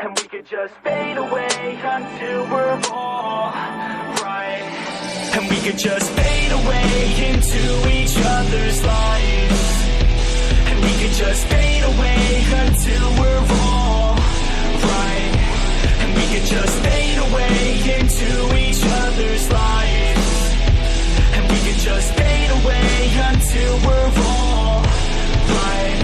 and we could just fade away until we're all right. And we could just fade away into each other's lives. And we could just fade away until we're all right. And we could just fade away into each other's lives. And we could just fade away until we're all right.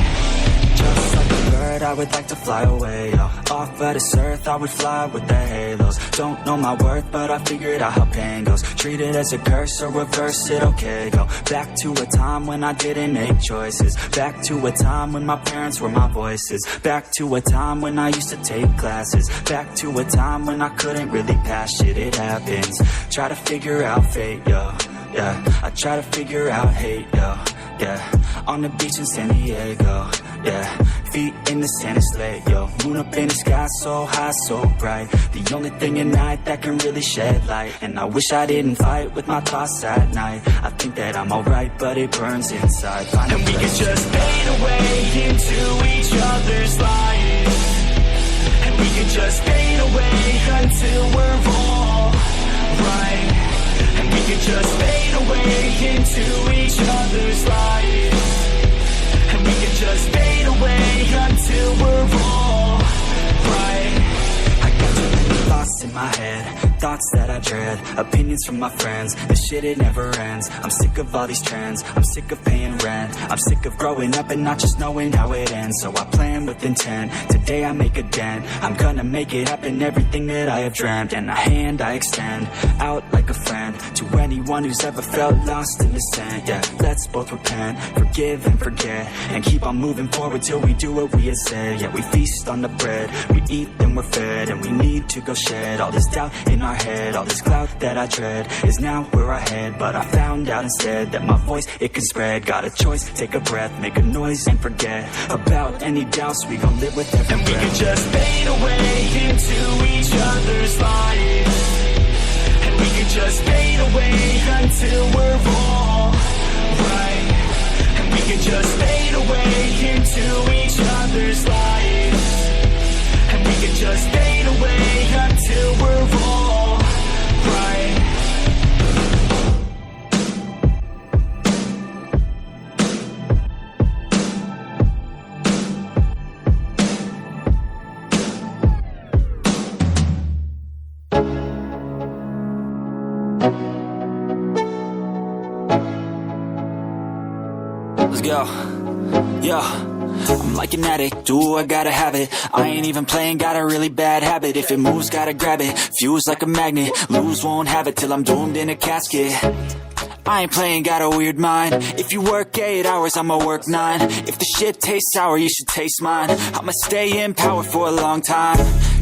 Just like a bird, I would like to fly away, yo. Off of this earth, I would fly with the halos. Don't know my worth, but I figured out how pain goes. Treat it as a curse or reverse it, okay, go back to a time when I didn't make choices. Back to a time when my parents were my voices. Back to a time when I used to take classes. Back to a time when I couldn't really pass shit, it happens. Try to figure out fate, yo, yeah. I try to figure out hate, yo, yeah. On the beach in San Diego, yeah. Feet in the sand, it's late, yo. Moon up in the sky, so high, so bright. The only thing at night that can really shed light. And I wish I didn't fight with my thoughts at night. I think that I'm alright, but it burns inside. And we could just fade away into each other's lives. And we could just fade away until we're all right. And we could just fade away into each other's lives. And we could just fade away until we're all right. I got too many thoughts in my head, thoughts that I dread, opinions from my friends. This shit, it never ends. I'm sick of all these trends, I'm sick of paying rent. I'm sick of growing up and not just knowing how it ends. So I plan with intent, today I make a dent. I'm gonna make it happen, everything that I have dreamt. And a hand I extend, out like a friend, to anyone who's ever felt lost in the sand. Yeah, let's both repent, forgive and forget, and keep on moving forward till we do what we had said. Yeah, we feast on the bread, we eat then we're fed. And we need to go shed all this doubt in our head. All this cloud that I dread is now where I head. But I found out instead that my voice, it can spread. Got a choice, take a breath, make a noise and forget about any doubts. We gon' live with every breath. And we can just fade away into each other's lives. And we can just fade away until we're all right. And we can just fade away into each other's lives. And we can just fade away until we're all right. Let's go. Yeah. I'm like an addict, do I gotta have it. I ain't even playing, got a really bad habit. If it moves, gotta grab it, fuse like a magnet. Lose, won't have it till I'm doomed in a casket. I ain't playing, got a weird mind. If you work 8 hours, I'ma work 9. If the shit tastes sour, you should taste mine. I'ma stay in power for a long time.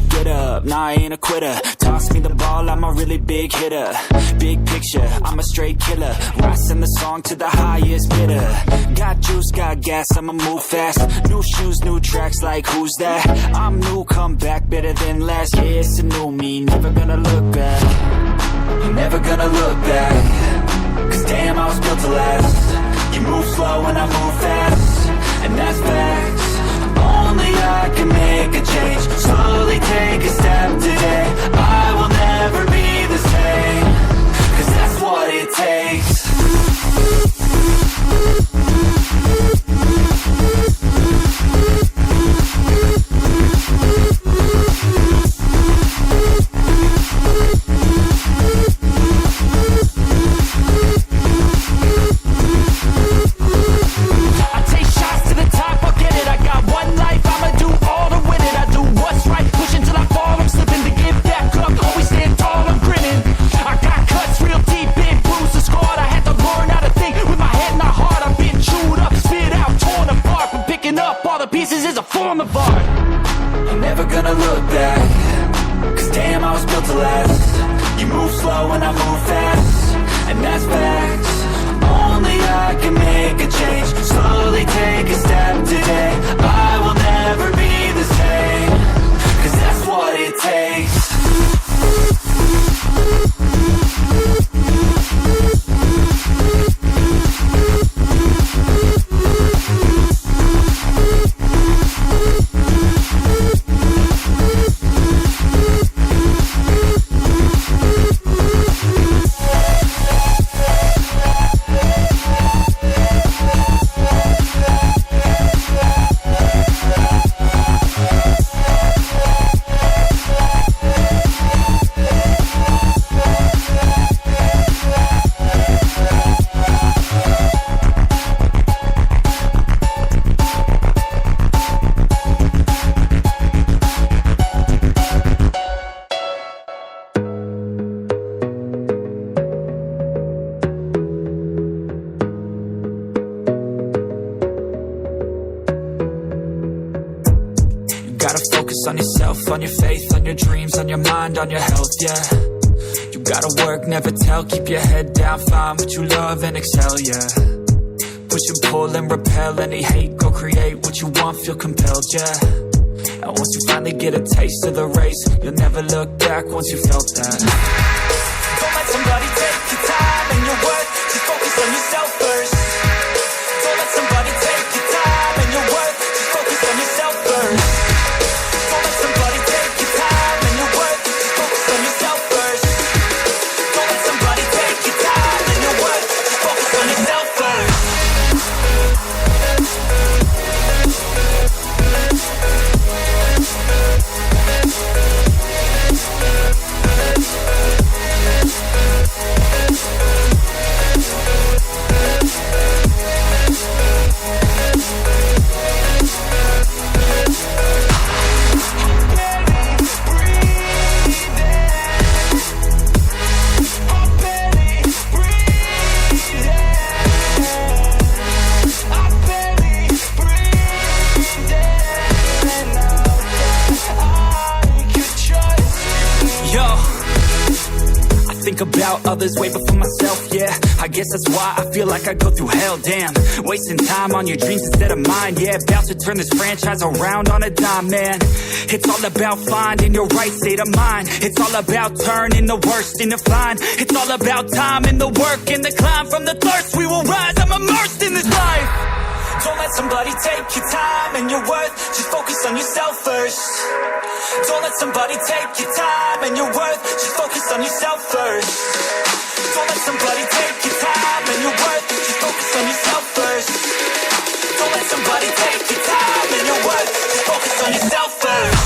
Get up, nah, I ain't a quitter. Toss me the ball, I'm a really big hitter. Big picture, I'm a straight killer. I send the song to the highest bidder. Got juice, got gas, I'ma move fast. New shoes, new tracks, like who's that? I'm new, come back, better than last. Yeah, it's a new me, never gonna look back. Never gonna look back. Cause damn, I was built to last. You move slow and I move fast, and that's facts. Only I can make a change. Slowly take a step today. I will never be the same. Cause that's what it takes. on your faith, on your dreams, on your mind, on your health, yeah. You gotta work, never tell, keep your head down, find what you love and excel, yeah. Push and pull and repel any hate, go create what you want, feel compelled, yeah. And once you finally get a taste of the race, you'll never look back once you felt that. Don't let somebody take your time and your worth, just focus on yourself first. Don't let somebody take your time and your worth, just focus on yourself first. Don't let somebody take your time and your worth, just focus on yourself first. Don't let somebody take your time and your worth, just focus on yourself first. About others way before myself, yeah. I guess that's why I feel like I go through hell, damn. Wasting time on your dreams instead of mine, yeah. About to turn this franchise around on a dime, man. It's all about finding your right state of mind. It's all about turning the worst into fine. It's all about time and the work and the climb. From the thirst we will rise, I'm immersed in this life. Don't let somebody take your time and your worth, just focus on yourself first. Don't let somebody take your time and your worth, just focus on yourself first. Don't let somebody take your time and your worth, just focus on yourself first. Don't let somebody take your time and your worth, just focus on yourself first.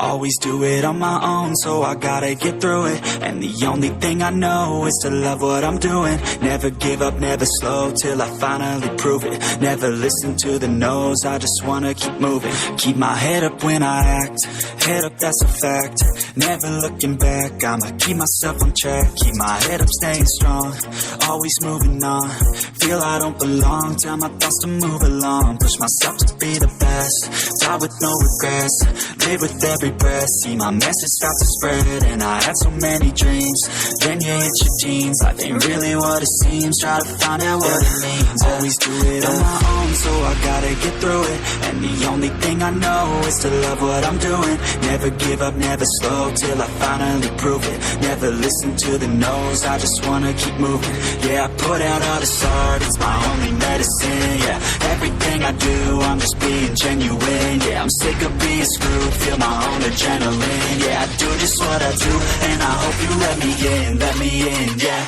Always do it on my own, so I gotta get through it. And the only thing I know is to love what I'm doing. Never give up, never slow, till I finally prove it. Never listen to the no's, I just wanna keep moving. Keep my head up when I act, head up, that's a fact. Never looking back, I'ma keep myself on track. Keep my head up, staying strong, always moving on. Feel I don't belong, tell my thoughts to move along. Push myself to be the best, die with no regrets. Live with every breath, see my message start to spread. And I had so many dreams, then you hit your teens. Life ain't really what it seems, try to find out what it means. Always do it on my own, so I gotta get through it. And the only thing I know is to love what I'm doing. Never give up, never slow, till I finally prove it. Never listen to the no's, I just wanna keep moving. Yeah, I put out all this art, it's my only medicine. Yeah, everything I do, I'm just being genuine. Yeah, I'm sick of being screwed, feel my own adrenaline. Yeah, I do just what I do, and I hope you let me in, yeah.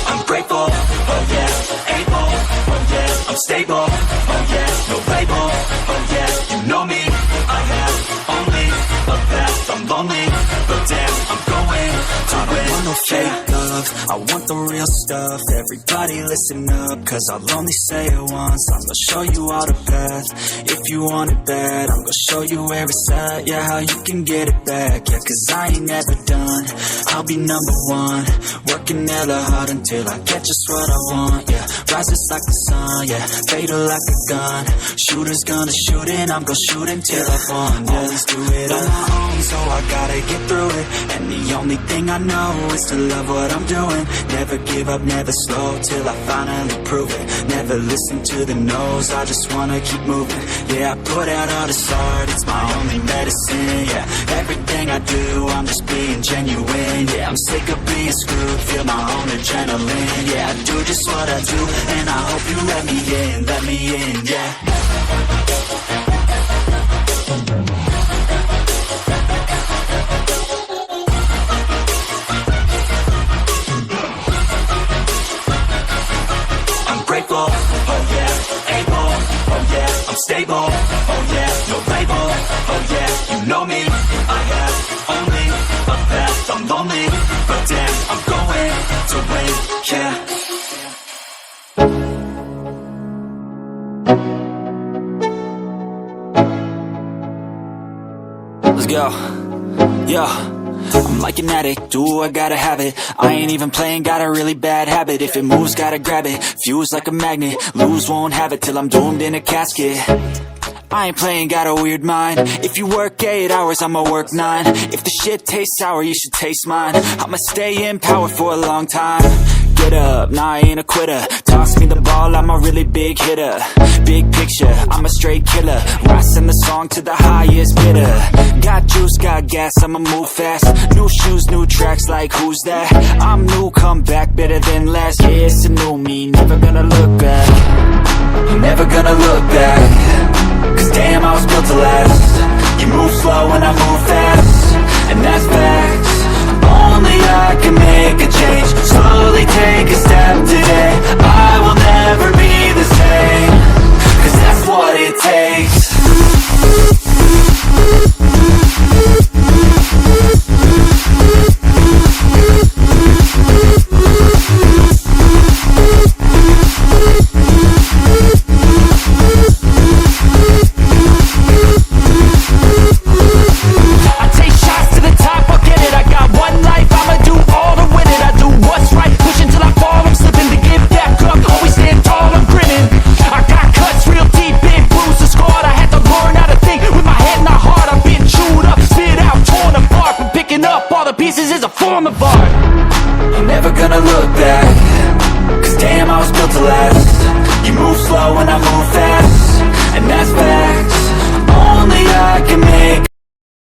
I'm grateful, oh yeah, able, oh yeah, I'm stable, oh yeah, no label, oh yeah, you know me, I have only a past, I'm lonely, but damn, I'm going to win. I don't want no fake love, I want the real stuff. Everybody listen up, cause I'll only say it once. I'm gonna show you all the path, if you want it bad. I'm gonna show you where it's at, yeah, how you can get it back. Yeah, cause I ain't never done, I'll be number one. Working hella hard until I get just what I want, yeah. Rises like the sun, yeah, fatal like a gun. Shooter's gonna shoot and I'm gonna shoot until I won, yeah. Always do it on my own, so I gotta get through it. And the only thing I know is to love what I'm doing. doing. Never give up, never slow, till I finally prove it. Never listen to the no's, I just wanna keep moving. Yeah, I put out all this art, it's my only medicine. Yeah, everything I do, I'm just being genuine. Yeah, I'm sick of being screwed, feel my own adrenaline. Yeah, I do just what I do, and I hope you let me in, yeah. Grateful, oh yeah, able, oh yeah, I'm stable, oh yeah, no label, oh yeah, you know me, I have only a path, I'm lonely, but damn, I'm going to win, yeah. Let's go, yeah. I'm like an addict, do I gotta have it. I ain't even playing, got a really bad habit. If it moves, gotta grab it, fuse like a magnet. Lose, won't have it till I'm doomed in a casket. I ain't playing, got a weird mind. If you work 8 hours, I'ma work 9. If the shit tastes sour, you should taste mine. I'ma stay in power for a long time. Get up, nah, I ain't a quitter. Toss me the ball, I'm a really big hitter. Big picture, I'm a straight killer. I send the song to the highest bidder. Got juice, got gas, I'ma move fast. New shoes, new tracks, like who's that? I'm new, come back, better than last. Yeah, it's a new me, never gonna look back. Never gonna look back. Cause damn, I was built to last. You move slow and I move fast, and that's facts. Only I can make a change. Slowly take a step today. I will never be the same, cause that's what